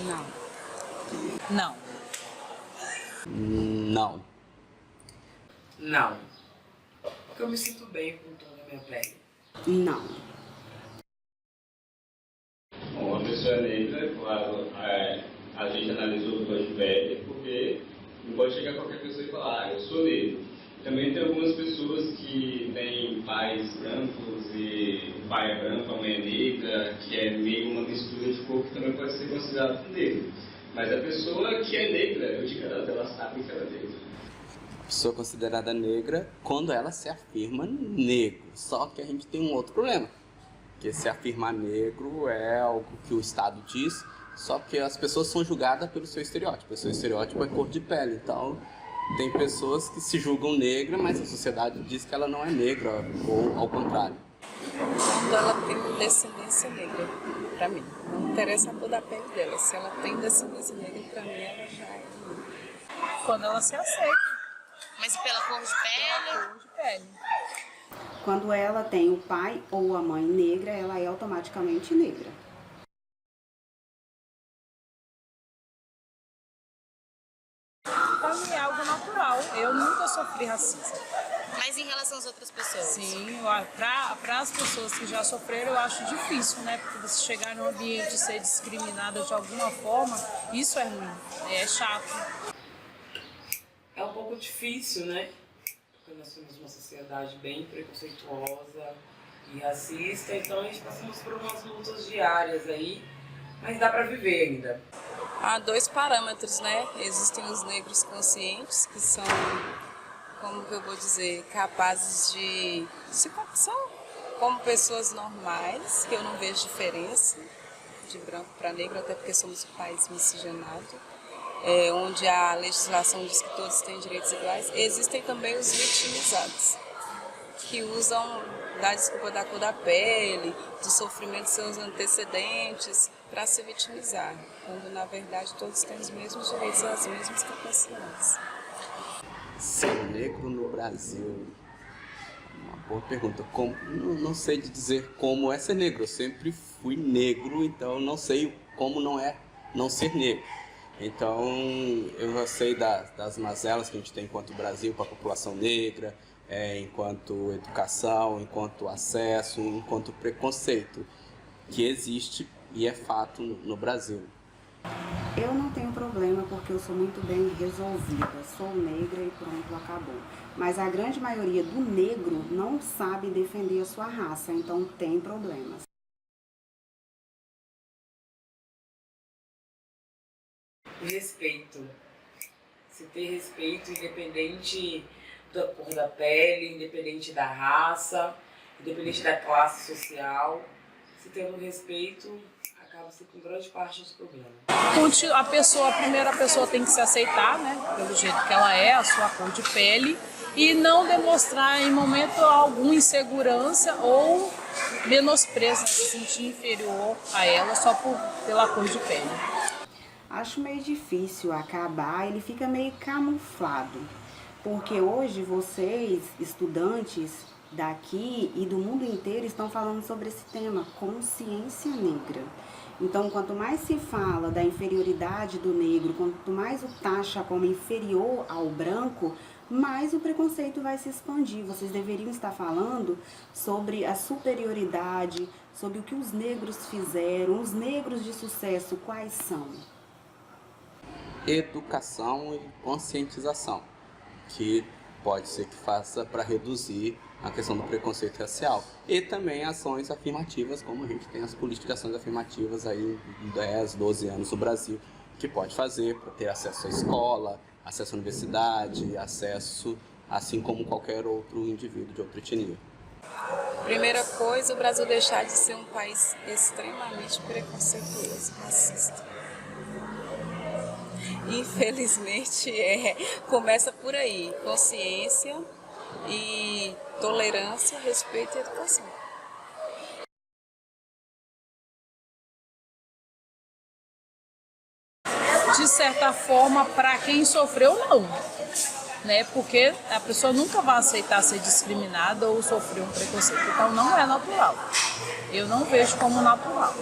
Não. Não. Não. Não. Porque eu me sinto bem com o tom da minha pele. Não. Bom, a pessoa negra, claro, a gente analisou o tom de pele, porque não pode chegar qualquer pessoa e falar, eu sou negro. Também tem algumas pessoas que têm pais brancos e o pai é branco, a mãe é negra, que é meio uma mistura de cor que também pode ser considerado negro. Mas a pessoa que é negra, eu digo a ela sabe que ela é negra. A pessoa considerada negra quando ela se afirma negro. Só que a gente tem um outro problema. Que se afirmar negro é algo que o Estado diz, só que as pessoas são julgadas pelo seu estereótipo. O seu estereótipo é cor de pele, então tem pessoas que se julgam negra, mas a sociedade diz que ela não é negra, ou ao contrário. Quando ela tem descendência negra, pra mim. Não interessa a cor da pele dela. Se ela tem descendência negra, pra mim ela já é negra. Quando ela se aceita. Mas pela cor de pele? Cor de pele. Quando ela tem o pai ou a mãe negra, ela é automaticamente negra. Pra mim é algo natural. Eu nunca sofri racismo. Mas em relação às outras pessoas? Sim, para as pessoas que já sofreram, eu acho difícil, né? Porque você chegar num ambiente e ser discriminada de alguma forma, isso é ruim, é chato. É um pouco difícil, né? Porque nós somos uma sociedade bem preconceituosa e racista, então a gente passamos por umas lutas diárias aí, mas dá pra viver ainda. Há dois parâmetros, né? Existem os negros conscientes, que são, como que eu vou dizer, capazes de são como pessoas normais, que eu não vejo diferença de branco para negro, até porque somos um país miscigenado, onde a legislação diz que todos têm direitos iguais. Existem também os vitimizados, que usam da desculpa da cor da pele, do sofrimento de seus antecedentes, para se vitimizar, quando na verdade todos têm os mesmos direitos e as mesmas capacidades. Ser negro no Brasil? Uma boa pergunta. Não sei dizer como é ser negro. Eu sempre fui negro, então não sei como não é não ser negro. Então eu já sei das mazelas que a gente tem enquanto Brasil para a população negra, enquanto educação, enquanto acesso, enquanto preconceito, que existe e é fato no Brasil. Eu não tenho problema porque eu sou muito bem resolvida, sou negra e pronto, acabou. Mas a grande maioria do negro não sabe defender a sua raça, então tem problemas. Respeito. Se ter respeito independente da cor da pele, independente da raça, independente da classe social. Se tendo respeito, acaba-se com grande parte dos problemas. A primeira pessoa tem que se aceitar, né? Pelo jeito que ela é, a sua cor de pele, e não demonstrar em momento algum insegurança ou menosprezo, se sentir inferior a ela só pela cor de pele. Acho meio difícil acabar, ele fica meio camuflado, porque hoje vocês, estudantes daqui e do mundo inteiro, estão falando sobre esse tema, consciência negra. Então, quanto mais se fala da inferioridade do negro, quanto mais o taxa como inferior ao branco, mais o preconceito vai se expandir. Vocês deveriam estar falando sobre a superioridade, sobre o que os negros fizeram, os negros de sucesso, quais são? Educação e conscientização, que pode ser que faça para reduzir a questão do preconceito racial. E também ações afirmativas, como a gente tem as políticas de ações afirmativas aí 10, 12 anos no Brasil, que pode fazer para ter acesso à escola, acesso à universidade, acesso, assim como qualquer outro indivíduo de outra etnia. Primeira coisa, o Brasil deixar de ser um país extremamente preconceituoso, racista. Infelizmente, começa por aí, consciência e tolerância, respeito e educação. De certa forma, para quem sofreu, não. Né? Porque a pessoa nunca vai aceitar ser discriminada ou sofrer um preconceito. Então, não é natural. Eu não vejo como natural.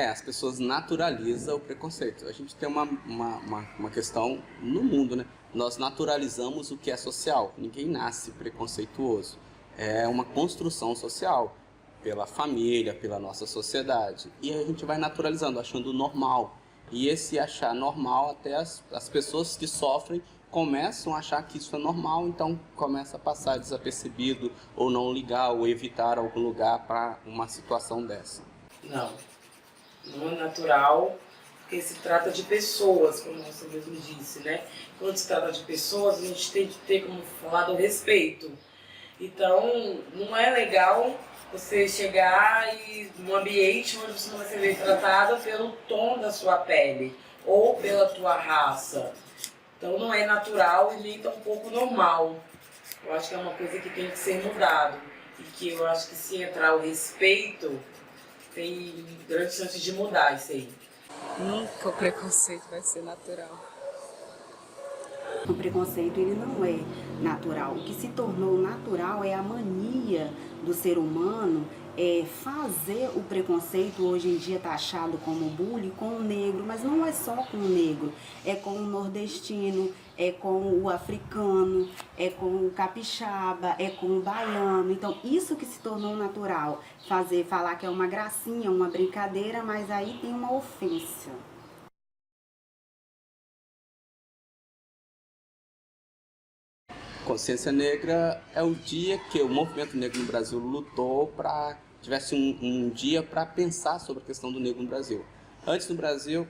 As pessoas naturalizam o preconceito. A gente tem uma questão no mundo, né? Nós naturalizamos o que é social. Ninguém nasce preconceituoso. É uma construção social pela família, pela nossa sociedade. E a gente vai naturalizando, achando normal. E esse achar normal, até as pessoas que sofrem começam a achar que isso é normal, então começa a passar desapercebido, ou não ligar, ou evitar algum lugar para uma situação dessa. Não é natural, porque se trata de pessoas, como você mesmo disse, né? Quando se trata de pessoas, a gente tem que ter, como falar, do respeito. Então, não é legal você chegar num ambiente onde você não vai ser tratada pelo tom da sua pele ou pela tua raça. Então não é natural e nem tampouco normal. Eu acho que é uma coisa que tem que ser mudado. E que eu acho que se entrar o respeito, tem grande chance de mudar isso aí. Nunca o preconceito vai ser natural. O preconceito ele não é natural. O que se tornou natural é a mania do ser humano fazer o preconceito, hoje em dia taxado como bullying, com o negro, mas não é só com o negro, é com o nordestino, é com o africano, é com o capixaba, é com o baiano. Então, isso que se tornou natural, falar que é uma gracinha, uma brincadeira, mas aí tem uma ofensa. Consciência Negra é o dia que o movimento negro no Brasil lutou para tivesse um dia para pensar sobre a questão do negro no Brasil. Antes no Brasil,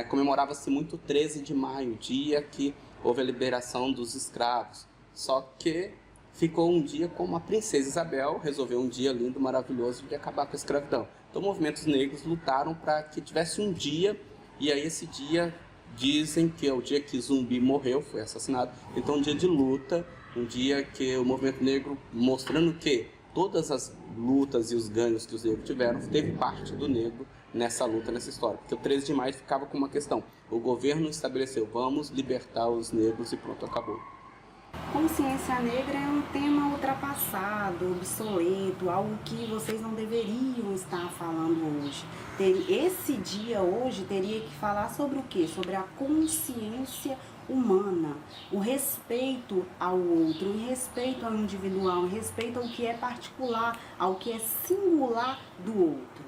comemorava-se muito o 13 de maio, dia que houve a liberação dos escravos. Só que ficou um dia como a princesa Isabel resolveu um dia lindo, maravilhoso de acabar com a escravidão. Então movimentos negros lutaram para que tivesse um dia, e aí esse dia dizem que é o dia que Zumbi morreu, foi assassinado. Então um dia de luta, um dia que o movimento negro mostrando que todas as lutas e os ganhos que os negros tiveram, teve parte do negro nessa luta, nessa história. Porque o 13 de maio ficava com uma questão. O governo estabeleceu, vamos libertar os negros e pronto, acabou. Consciência negra é um tema ultrapassado, obsoleto, algo que vocês não deveriam estar falando hoje. Esse dia hoje teria que falar sobre o quê? Sobre a consciência humana, o respeito ao outro, o respeito ao individual, o respeito ao que é particular, ao que é singular do outro.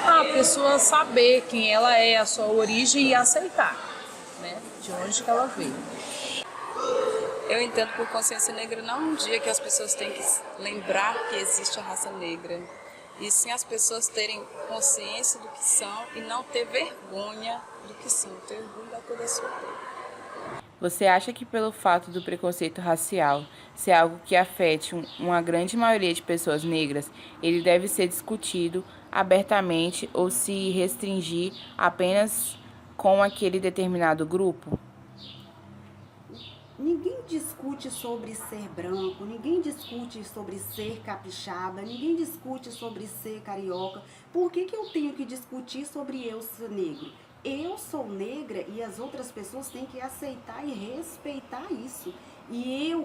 A pessoa saber quem ela é, a sua origem e aceitar, né, de onde que ela veio. Eu entendo por consciência negra não um dia que as pessoas têm que lembrar que existe a raça negra, e sim as pessoas terem consciência do que são e não ter vergonha do que são, ter orgulho da cor da sua pele. Você acha que pelo fato do preconceito racial ser algo que afete uma grande maioria de pessoas negras, ele deve ser discutido abertamente ou se restringir apenas com aquele determinado grupo? Ninguém discute sobre ser branco, ninguém discute sobre ser capixaba, ninguém discute sobre ser carioca. Por que eu tenho que discutir sobre eu ser negro? Eu sou negra e as outras pessoas têm que aceitar e respeitar isso. E eu,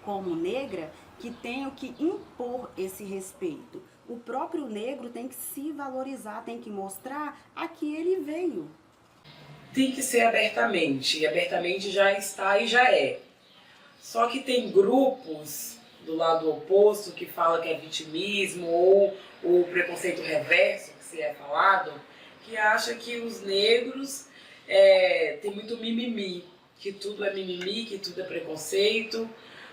como negra, que tenho que impor esse respeito. O próprio negro tem que se valorizar, tem que mostrar a que ele veio. Tem que ser abertamente, e abertamente já está e já é. Só que tem grupos do lado oposto que fala que é vitimismo ou o preconceito reverso, que se é falado, que acha que os negros têm muito mimimi, que tudo é mimimi, que tudo é preconceito,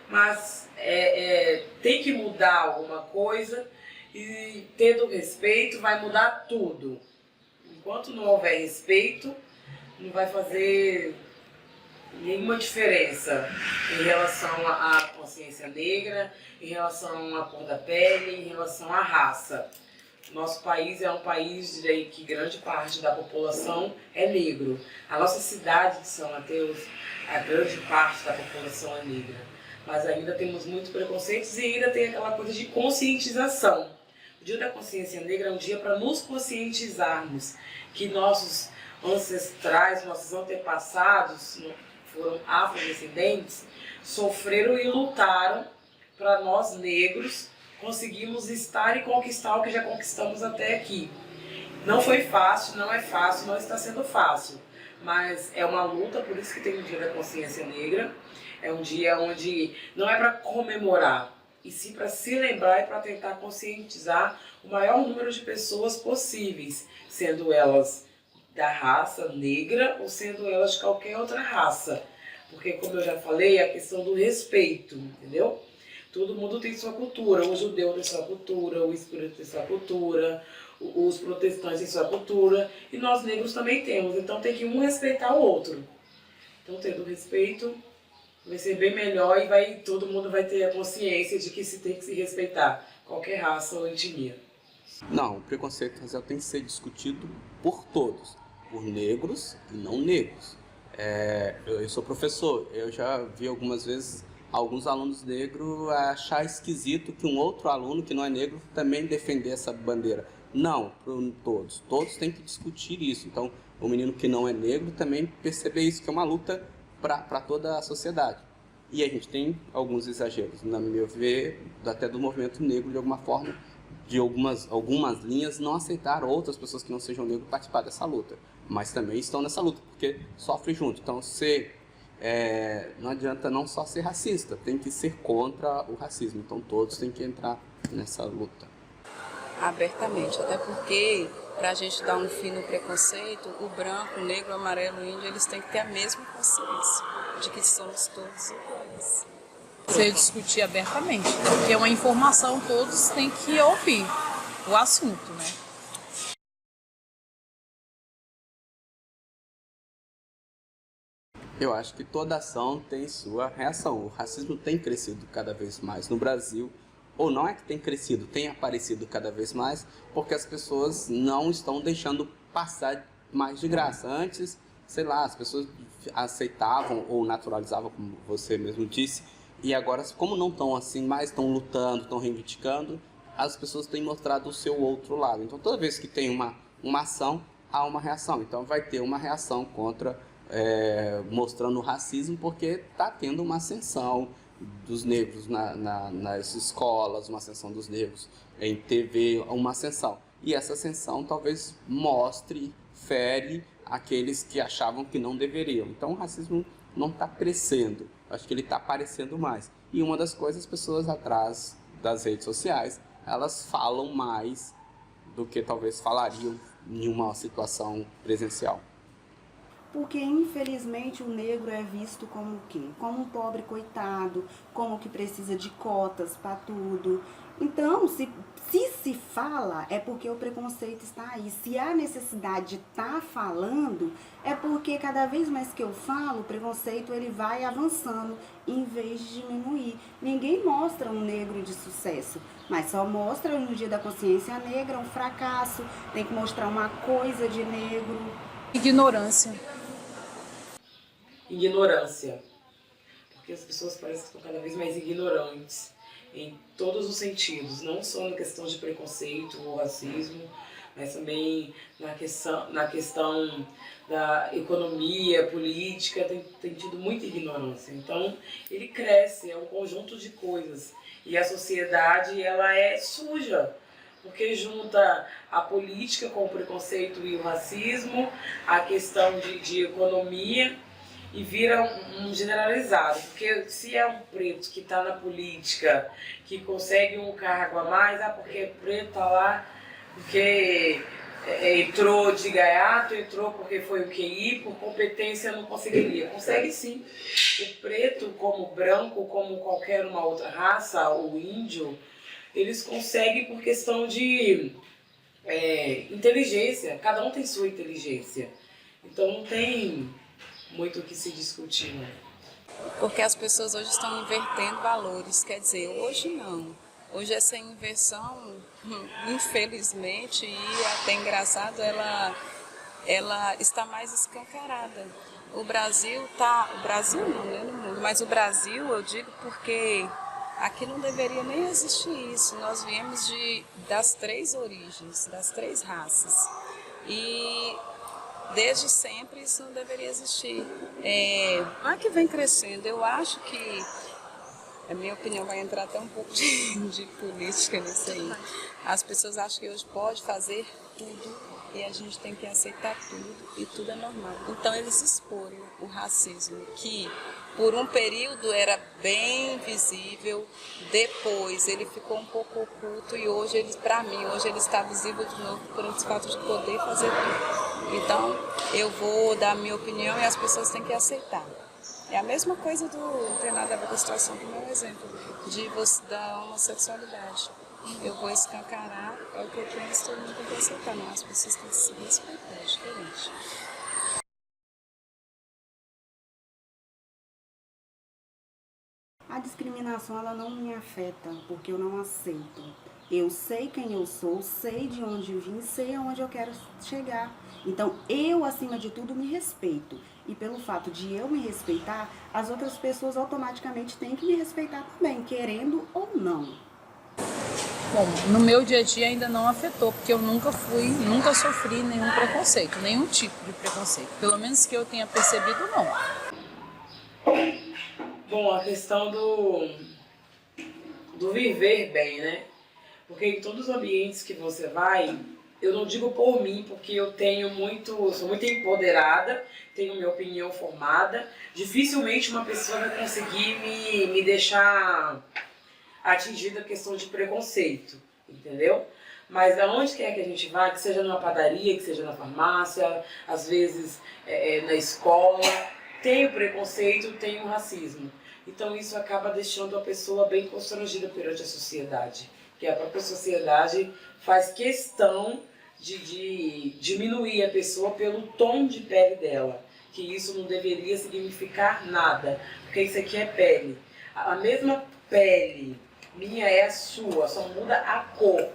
mas tem que mudar alguma coisa e tendo respeito vai mudar tudo. Enquanto não houver respeito, não vai fazer nenhuma diferença em relação à consciência negra, em relação à cor da pele, em relação à raça. Nosso país é um país que grande parte da população é negro. A nossa cidade de São Mateus, a grande parte da população é negra. Mas ainda temos muitos preconceitos e ainda tem aquela coisa de conscientização. O Dia da Consciência Negra é um dia para nos conscientizarmos que nossos ancestrais, nossos antepassados, foram afrodescendentes, sofreram e lutaram para nós negros conseguirmos estar e conquistar o que já conquistamos até aqui. Não foi fácil, não é fácil, não está sendo fácil. Mas é uma luta, por isso que tem o Dia da Consciência Negra. É um dia onde não é para comemorar, e sim para se lembrar e para tentar conscientizar o maior número de pessoas possíveis, sendo elas da raça negra ou sendo elas de qualquer outra raça. Porque, como eu já falei, é a questão do respeito, entendeu? Todo mundo tem sua cultura, o judeu tem sua cultura, o espírito tem sua cultura, os protestantes têm sua cultura, e nós negros também temos, então tem que um respeitar o outro. Então, tendo respeito, vai ser bem melhor e todo mundo vai ter a consciência de que se tem que se respeitar qualquer raça ou etnia. Não, o preconceito racial tem que ser discutido por todos, por negros e não negros. Eu sou professor, eu já vi algumas vezes alguns alunos negros achar esquisito que um outro aluno que não é negro também defender essa bandeira. Não, todos têm que discutir isso. Então, o menino que não é negro também perceber isso, que é uma luta para toda a sociedade. E a gente tem alguns exageros, na meu ver, até do movimento negro, de alguma forma, de algumas linhas não aceitar outras pessoas que não sejam negros participar dessa luta. Mas também estão nessa luta, porque sofrem junto. Então, não adianta não só ser racista, tem que ser contra o racismo. Então, todos têm que entrar nessa luta. Abertamente, até porque, para a gente dar um fim no preconceito, o branco, o negro, o amarelo, o índio, eles têm que ter a mesma consciência de que somos todos iguais. Você discutir abertamente, porque é uma informação, todos têm que ouvir o assunto, né? Eu acho que toda ação tem sua reação. O racismo tem crescido cada vez mais no Brasil, ou não é que tem crescido, tem aparecido cada vez mais, porque as pessoas não estão deixando passar mais de graça. Antes, sei lá, as pessoas aceitavam ou naturalizavam, como você mesmo disse, e agora, como não estão assim mais, estão lutando, estão reivindicando, as pessoas têm mostrado o seu outro lado. Então, toda vez que tem uma ação, há uma reação. Então, vai ter uma reação contra, mostrando o racismo, porque está tendo uma ascensão dos negros nas escolas, uma ascensão dos negros em TV, uma ascensão. E essa ascensão talvez fere aqueles que achavam que não deveriam. Então, o racismo não está crescendo, acho que ele está aparecendo mais. E uma das coisas, as pessoas atrás das redes sociais, elas falam mais do que talvez falariam em uma situação presencial. Porque, infelizmente, o negro é visto como o quê? Como um pobre coitado, como que precisa de cotas para tudo. Então, se fala, é porque o preconceito está aí. Se há necessidade de estar falando, é porque cada vez mais que eu falo, o preconceito ele vai avançando, em vez de diminuir. Ninguém mostra um negro de sucesso, mas só mostra no Dia da Consciência Negra um fracasso, tem que mostrar uma coisa de negro. Ignorância. Ignorância. Porque as pessoas parecem que estão cada vez mais ignorantes em todos os sentidos, não só na questão de preconceito ou racismo, mas também na questão da economia, política, tem tido muita ignorância. Então, ele cresce, é um conjunto de coisas. E a sociedade, ela é suja, porque junta a política com o preconceito e o racismo, a questão de economia, e vira um generalizado. Porque se é um preto que está na política, que consegue um cargo a mais, porque é preto, está lá, porque entrou de gaiato, entrou porque foi o QI, por competência não conseguiria. Consegue sim. O preto, como o branco, como qualquer uma outra raça, o índio, eles conseguem por questão de inteligência. Cada um tem sua inteligência. Então não tem muito o que se discutir, né? Porque as pessoas hoje estão invertendo valores, quer dizer, hoje não. Hoje essa inversão, infelizmente, e até engraçado, ela está mais escancarada. O Brasil não, né, no mundo, mas o Brasil, eu digo porque aqui não deveria nem existir isso. Nós viemos das três origens, das três raças. E desde sempre isso não deveria existir. Não é que vem crescendo, eu acho que A minha opinião vai entrar até um pouco de política nisso aí. As pessoas acham que hoje pode fazer tudo e a gente tem que aceitar tudo e tudo é normal. Então eles exporam o racismo, que por um período era bem visível, depois ele ficou um pouco oculto e hoje, para mim, hoje ele está visível de novo por esse fato de poder fazer tudo. Então eu vou dar a minha opinião e as pessoas têm que aceitar. É a mesma coisa não tem nada a ver com a situação do meu exemplo, da homossexualidade. Eu vou escancarar, é o que eu penso, todo mundo tem que aceitar, não, as pessoas têm que se respeitar, é diferente. A discriminação, ela não me afeta, porque eu não aceito. Eu sei quem eu sou, sei de onde eu vim, sei aonde eu quero chegar. Então, eu, acima de tudo, me respeito. E pelo fato de eu me respeitar, as outras pessoas automaticamente têm que me respeitar também, querendo ou não. Bom, no meu dia a dia ainda não afetou, porque eu nunca sofri nenhum preconceito, nenhum tipo de preconceito. Pelo menos que eu tenha percebido, não. Bom, a questão do viver bem, né? Porque em todos os ambientes que você vai, eu não digo por mim, porque eu sou muito empoderada, tenho minha opinião formada. Dificilmente uma pessoa vai conseguir me deixar atingida a questão de preconceito, entendeu? Mas aonde quer que a gente vá, que seja numa padaria, que seja na farmácia, às vezes na escola, tem o preconceito, tem o racismo. Então isso acaba deixando a pessoa bem constrangida perante a sociedade, que a própria sociedade faz questão de diminuir a pessoa pelo tom de pele dela, que isso não deveria significar nada, porque isso aqui é pele. A mesma pele minha é a sua, só muda a cor.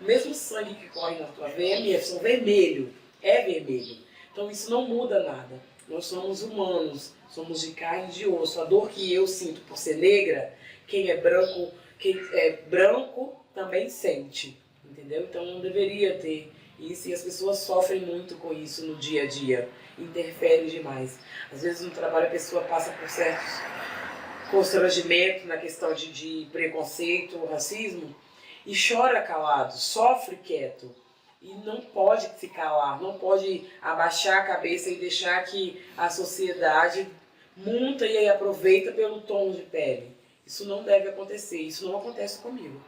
O mesmo sangue que corre na tua veia é minha, são vermelho, é vermelho. Então isso não muda nada. Nós somos humanos, somos de carne e de osso. A dor que eu sinto por ser negra, quem é branco também sente, entendeu? Então não deveria ter isso e as pessoas sofrem muito com isso no dia a dia, interfere demais. Às vezes no trabalho a pessoa passa por certos constrangimento na questão de preconceito, racismo, e chora calado, sofre quieto. E não pode se calar, não pode abaixar a cabeça e deixar que a sociedade monta e aproveita pelo tom de pele. Isso não deve acontecer, isso não acontece comigo.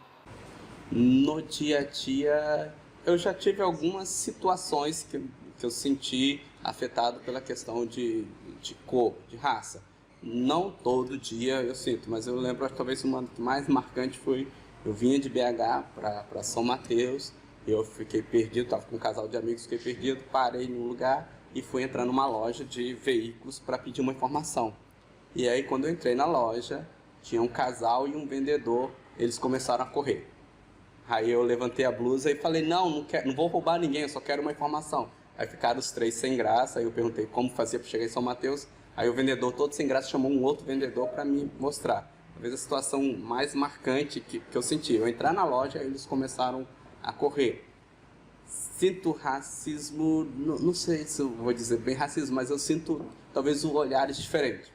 No dia a dia, eu já tive algumas situações que eu senti afetado pela questão de cor, de raça. Não todo dia eu sinto, mas eu lembro que talvez uma mais marcante foi, eu vinha de BH para São Mateus, eu fiquei perdido, estava com um casal de amigos, fiquei perdido, parei num lugar e fui entrar numa loja de veículos para pedir uma informação. E aí quando eu entrei na loja, tinha um casal e um vendedor, eles começaram a correr. Aí eu levantei a blusa e falei, não vou roubar ninguém, eu só quero uma informação. Aí ficaram os três sem graça, aí eu perguntei como fazia para chegar em São Mateus. Aí o vendedor, todo sem graça, chamou um outro vendedor para me mostrar. Talvez a situação mais marcante que eu senti. Eu entrar na loja, eles começaram a correr. Sinto racismo, não sei se eu vou dizer bem racismo, mas eu sinto talvez olhares diferentes.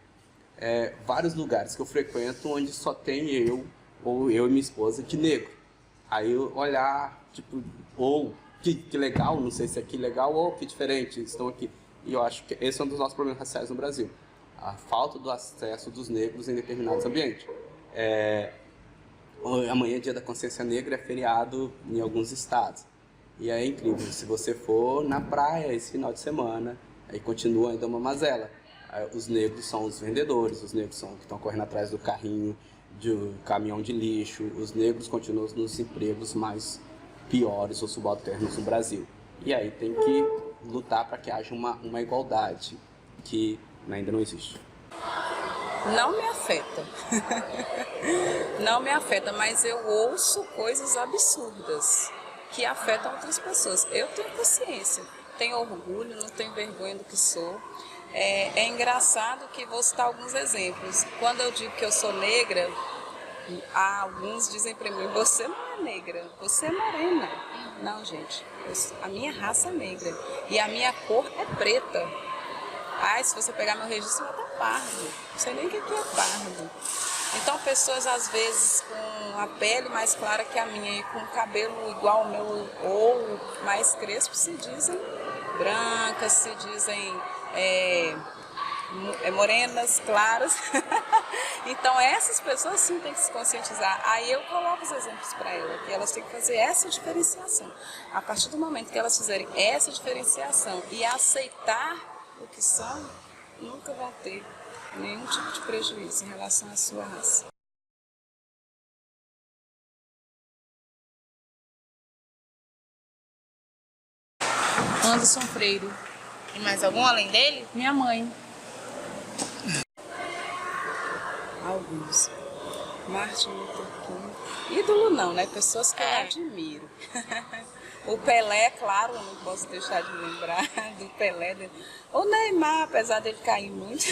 Vários lugares que eu frequento onde só tem eu, ou eu e minha esposa, de negro. Aí eu olhar, tipo, ou que legal, não sei se é que legal ou que diferente, estão aqui. E eu acho que esse é um dos nossos problemas raciais no Brasil. A falta do acesso dos negros em determinados ambientes. Amanhã, Dia da Consciência Negra, é feriado em alguns estados. E é incrível, se você for na praia esse final de semana, aí continua ainda uma mazela. Os negros são os vendedores, os negros são que estão correndo atrás do carrinho, do caminhão de lixo. Os negros continuam nos empregos mais piores ou subalternos no Brasil. E aí tem que lutar para que haja uma igualdade que ainda não existe. Não me afeta. Não me afeta, mas eu ouço coisas absurdas que afetam outras pessoas. Eu tenho consciência, tenho orgulho, não tenho vergonha do que sou. É engraçado que vou citar alguns exemplos. Quando eu digo que eu sou negra, alguns dizem para mim, você não é negra, você é morena. Não, gente, a minha raça é negra e a minha cor é preta. Se você pegar meu registro, vai estar pardo. Não sei nem o que é pardo. Então pessoas às vezes com a pele mais clara que a minha e com o cabelo igual ao meu ou mais crespo se dizem brancas, se dizem morenas, claras. Então essas pessoas sim têm que se conscientizar. Aí eu coloco os exemplos para elas, que elas têm que fazer essa diferenciação. A partir do momento que elas fizerem essa diferenciação e aceitar o que são, nunca vão ter nenhum tipo de prejuízo em relação à sua raça. Anderson Freire. E mais algum além dele? Minha mãe. Alguns. Martin Luther King. Ídolo não, né? Pessoas que eu admiro. O Pelé, claro, eu não posso deixar de lembrar do Pelé. O Neymar, apesar dele cair muito.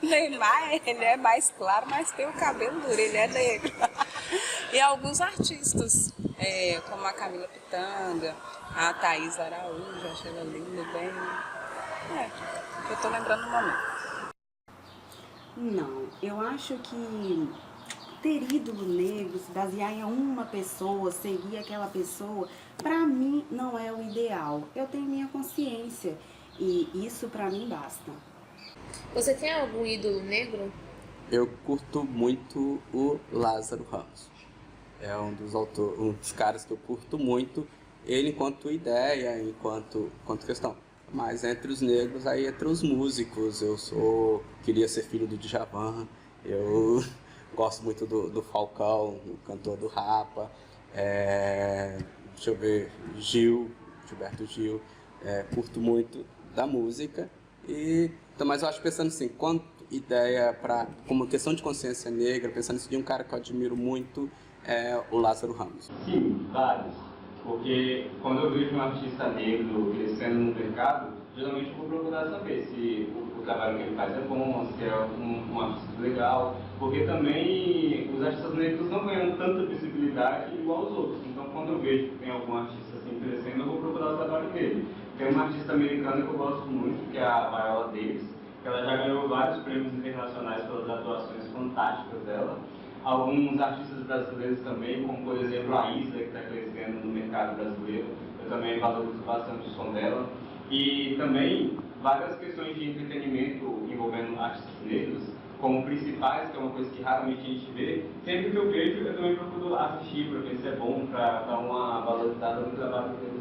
O Neymar, ele é mais claro, mas tem o cabelo duro, ele é negro. E alguns artistas, como a Camila Pitanga, a Thaís Araújo, achei ela linda, bem... que eu tô lembrando no momento. Não, eu acho que ter ídolo negro, se basear em uma pessoa, seguir aquela pessoa, pra mim não é o ideal. Eu tenho minha consciência e isso pra mim basta. Você tem algum ídolo negro? Eu curto muito o Lázaro Ramos. É um dos caras que eu curto muito, ele enquanto ideia, enquanto questão. Mas entre os negros, aí entre os músicos, queria ser filho do Djavan, eu gosto muito do Falcão, o cantor do Rapa, deixa eu ver, Gilberto Gil, curto muito da música, mas eu acho pensando assim, quanto ideia como questão de consciência negra, pensando assim, de um cara que eu admiro muito, é o Lázaro Ramos. Sim, vários. Porque quando eu vejo um artista negro crescendo no mercado, geralmente eu vou procurar saber se o trabalho que ele faz é bom, se é um artista legal, porque também os artistas negros não ganham tanta visibilidade igual os outros. Então quando eu vejo que tem algum artista assim crescendo, eu vou procurar o trabalho dele. Tem uma artista americana que eu gosto muito, que é a Viola Davis, que ela já ganhou vários prêmios internacionais pelas atuações fantásticas dela. Alguns artistas brasileiros também, como por exemplo a Isa, que está crescendo no mercado brasileiro. Eu também valorizo bastante o som dela. E também várias questões de entretenimento envolvendo artistas negros, como principais, que é uma coisa que raramente a gente vê. Sempre que eu vejo, eu também procuro assistir para ver se é bom, para dar uma valorizada no trabalho dele.